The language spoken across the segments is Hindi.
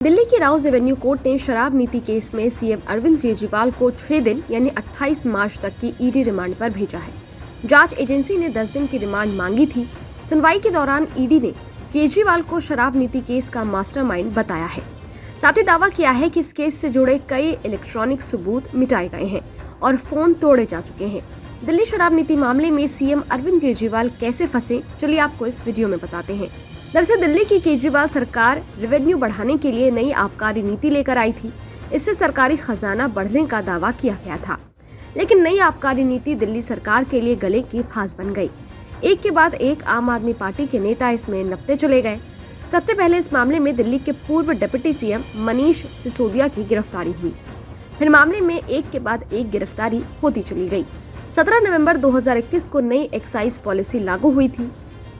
दिल्ली की राउज एवेन्यू कोर्ट ने शराब नीति केस में सीएम अरविंद केजरीवाल को 6 दिन यानी 28 मार्च तक की ईडी रिमांड पर भेजा है। जांच एजेंसी ने 10 दिन की रिमांड मांगी थी। सुनवाई के दौरान ईडी ने केजरीवाल को शराब नीति केस का मास्टरमाइंड बताया है। साथ ही दावा किया है कि इस केस से जुड़े कई इलेक्ट्रॉनिक सबूत मिटाए गए हैं और फोन तोड़े जा चुके हैं। दिल्ली शराब नीति मामले में सीएम अरविंद केजरीवाल कैसे फंसे, चलिए आपको इस वीडियो में बताते हैं। दरअसल दिल्ली की केजरीवाल सरकार रेवेन्यू बढ़ाने के लिए नई आबकारी नीति लेकर आई थी। इससे सरकारी खजाना बढ़ने का दावा किया गया था, लेकिन नई आबकारी नीति दिल्ली सरकार के लिए गले की फांस बन गई। एक के बाद एक आम आदमी पार्टी के नेता इसमें नपते चले गए। सबसे पहले इस मामले में दिल्ली के पूर्व डिप्टी सीएम मनीष सिसोदिया की गिरफ्तारी हुई। फिर मामले में एक के बाद एक गिरफ्तारी होती चली गई। 17 नवंबर 2021 को नई एक्साइज पॉलिसी लागू हुई थी।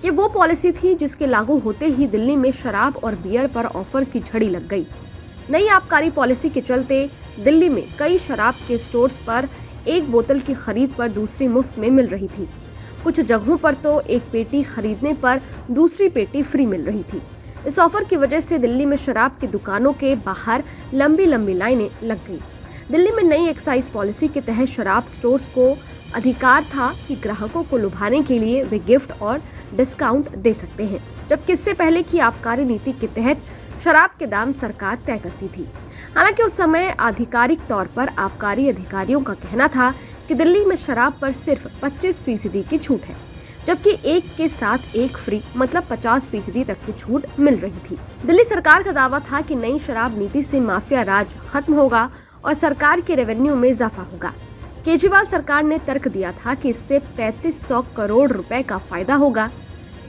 ये वो पॉलिसी थी जिसके लागू होते ही दिल्ली में शराब और बियर पर ऑफर की झड़ी लग गई। नई आबकारी पॉलिसी के चलते दिल्ली में कई शराब के स्टोर्स पर एक बोतल की खरीद पर दूसरी मुफ्त में मिल रही थी। कुछ जगहों पर तो एक पेटी खरीदने पर दूसरी पेटी फ्री मिल रही थी। इस ऑफर की वजह से दिल्ली में शराब की दुकानों के बाहर लंबी लंबी लाइनें लग गई। दिल्ली में नई एक्साइज पॉलिसी के तहत शराब स्टोर्स को अधिकार था कि ग्राहकों को लुभाने के लिए वे गिफ्ट और डिस्काउंट दे सकते हैं, जबकि इससे पहले की आबकारी नीति के तहत शराब के दाम सरकार तय करती थी। हालांकि उस समय आधिकारिक तौर पर आबकारी अधिकारियों का कहना था कि दिल्ली में शराब पर सिर्फ 25% की छूट है, जबकि एक के साथ एक फ्री मतलब 50% तक की छूट मिल रही थी। दिल्ली सरकार का दावा था कि नई शराब नीति से माफिया राज खत्म होगा और सरकार के रेवेन्यू में इजाफा होगा। केजरीवाल सरकार ने तर्क दिया था कि इससे 3500 करोड़ रुपए का फायदा होगा।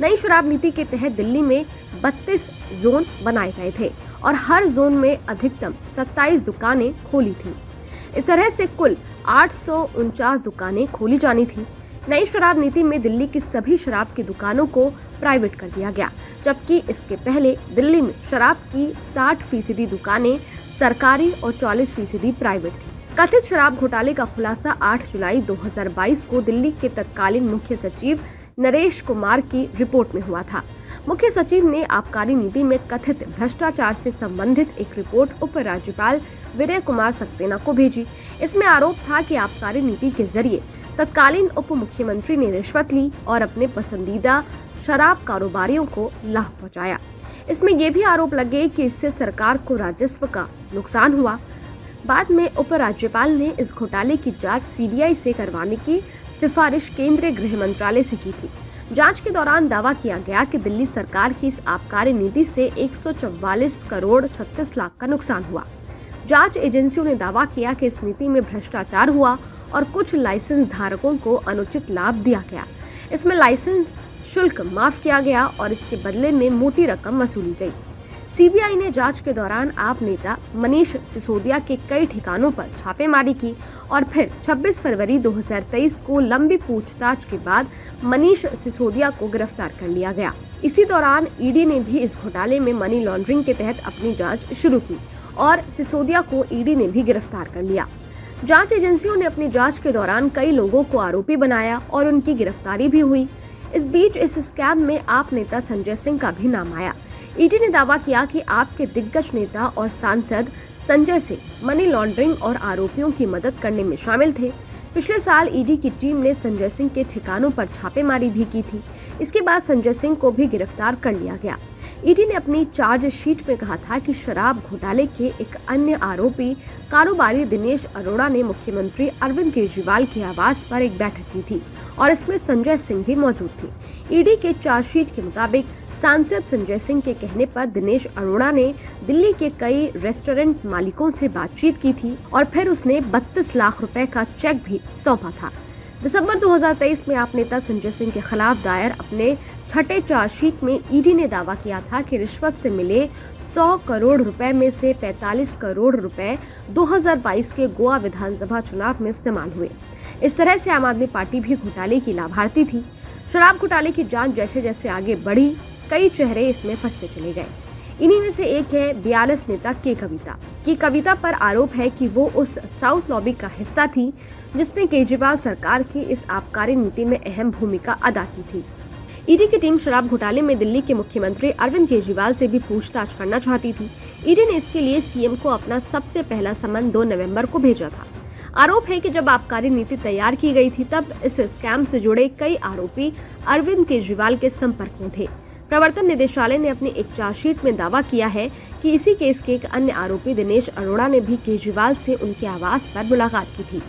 नई शराब नीति के तहत दिल्ली में 32 जोन बनाए गए थे और हर जोन में अधिकतम 27 दुकानें खोली थी। इस तरह से कुल 849 दुकानें खोली जानी थी। नई शराब नीति में दिल्ली की सभी शराब की दुकानों को प्राइवेट कर दिया गया, जबकि इसके पहले दिल्ली में शराब की 60% दुकानें सरकारी और 40% प्राइवेट थी। कथित शराब घोटाले का खुलासा 8 जुलाई 2022 को दिल्ली के तत्कालीन मुख्य सचिव नरेश कुमार की रिपोर्ट में हुआ था। मुख्य सचिव ने आबकारी नीति में कथित भ्रष्टाचार से संबंधित एक रिपोर्ट उप राज्यपाल विनय कुमार सक्सेना को भेजी। इसमें आरोप था कि आबकारी नीति के जरिए तत्कालीन उप मुख्यमंत्री ने रिश्वत ली और अपने पसंदीदा शराब कारोबारियों को लाभ पहुंचाया। इसमें यह भी आरोप लगे कि इससे सरकार को राजस्व का नुकसान हुआ। बाद में उपराज्यपाल ने इस घोटाले की जांच सीबीआई से करवाने की सिफारिश केंद्रीय गृह मंत्रालय से की थी। जांच के दौरान दावा किया गया कि दिल्ली सरकार की इस आबकारी नीति से 144 करोड़ 36 लाख का नुकसान हुआ। जांच एजेंसियों ने दावा किया कि इस नीति में भ्रष्टाचार हुआ और कुछ लाइसेंस धारकों को अनुचित लाभ दिया गया। इसमें लाइसेंस शुल्क माफ किया गया और इसके बदले में मोटी रकम वसूली गई। सीबीआई ने जांच के दौरान आप नेता मनीष सिसोदिया के कई ठिकानों पर छापेमारी की और फिर 26 फरवरी 2023 को लंबी पूछताछ के बाद मनीष सिसोदिया को गिरफ्तार कर लिया गया। इसी दौरान ईडी ने भी इस घोटाले में मनी लॉन्ड्रिंग के तहत अपनी जांच शुरू की और सिसोदिया को ईडी ने भी गिरफ्तार कर लिया। जांच एजेंसियों ने अपनी जांच के दौरान कई लोगों को आरोपी बनाया और उनकी गिरफ्तारी भी हुई। इस बीच इस स्कैम में आप नेता संजय सिंह का भी नाम आया। ईडी ने दावा किया कि आप के दिग्गज नेता और सांसद संजय सिंह मनी लॉन्ड्रिंग और आरोपियों की मदद करने में शामिल थे। पिछले साल ईडी की टीम ने संजय सिंह के ठिकानों पर छापेमारी भी की थी। इसके बाद संजय सिंह को भी गिरफ्तार कर लिया गया। ईडी ने अपनी चार्जशीट में कहा था कि शराब घोटाले के एक अन्य आरोपी कारोबारी दिनेश अरोड़ा ने मुख्यमंत्री अरविंद केजरीवाल के आवास पर एक बैठक की थी और इसमें संजय सिंह भी मौजूद थे। ईडी के चार्जशीट के मुताबिक सांसद संजय सिंह के कहने पर दिनेश अरोड़ा ने दिल्ली के कई रेस्टोरेंट मालिकों से बातचीत की थी और फिर उसने 32 लाख रुपए का चेक भी सौंपा था। दिसंबर 2023 में आप नेता संजय सिंह के खिलाफ दायर अपने छठे चार्जशीट में ईडी ने दावा किया था कि रिश्वत से मिले 100 करोड़ रुपए में से 45 करोड़ रुपए 2022 के गोवा विधानसभा चुनाव में इस्तेमाल हुए। इस तरह से आम आदमी पार्टी भी घोटाले की लाभार्थी थी। शराब घोटाले की जांच जैसे जैसे आगे बढ़ी, कई चेहरे इसमें फंसते चले गए। इन्हीं में से एक है 42 नेता के कविता पर आरोप है कि वो उस साउथ लॉबी का हिस्सा थी जिसने केजरीवाल सरकार की इस आबकारी नीति में अहम भूमिका अदा की थी। ईडी की टीम शराब घोटाले में दिल्ली के मुख्यमंत्री अरविंद केजरीवाल से भी पूछताछ करना चाहती थी। ईडी ने इसके लिए सीएम को अपना सबसे पहला समन 2 नवंबर को भेजा था। आरोप है कि जब आबकारी नीति तैयार की गई थी तब इस स्कैम से जुड़े कई आरोपी अरविंद केजरीवाल के संपर्क में थे। प्रवर्तन निदेशालय ने अपनी एक चार्जशीट में दावा किया है कि इसी केस के एक अन्य आरोपी दिनेश अरोड़ा ने भी केजरीवाल से उनके आवास पर मुलाकात की थी।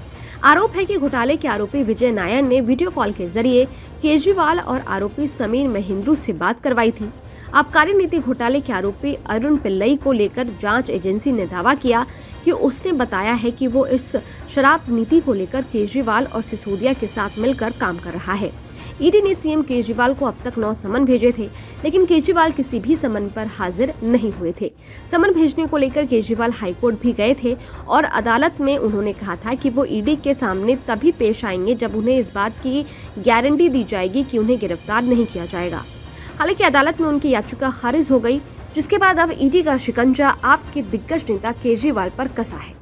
आरोप है कि घोटाले के आरोपी विजय नायर ने वीडियो कॉल के जरिए केजरीवाल और आरोपी समीर महेंद्रू से बात करवाई थी। आबकारी नीति घोटाले के आरोपी अरुण पिल्लई को लेकर जांच एजेंसी ने दावा किया कि उसने बताया है कि वो इस शराब नीति को लेकर केजरीवाल और सिसोदिया के साथ मिलकर काम कर रहा है। ईडी ने सीएम केजरीवाल को अब तक 9 समन भेजे थे, लेकिन केजरीवाल किसी भी समन पर हाजिर नहीं हुए थे। समन भेजने को लेकर केजरीवाल हाईकोर्ट भी गए थे और अदालत में उन्होंने कहा था कि वो ईडी के सामने तभी पेश आएंगे जब उन्हें इस बात की गारंटी दी जाएगी कि उन्हें गिरफ्तार नहीं किया जाएगा। हालांकि अदालत में उनकी याचिका खारिज हो गई, जिसके बाद अब ईडी का शिकंजा आपके दिग्गज नेता केजरीवाल पर कसा है।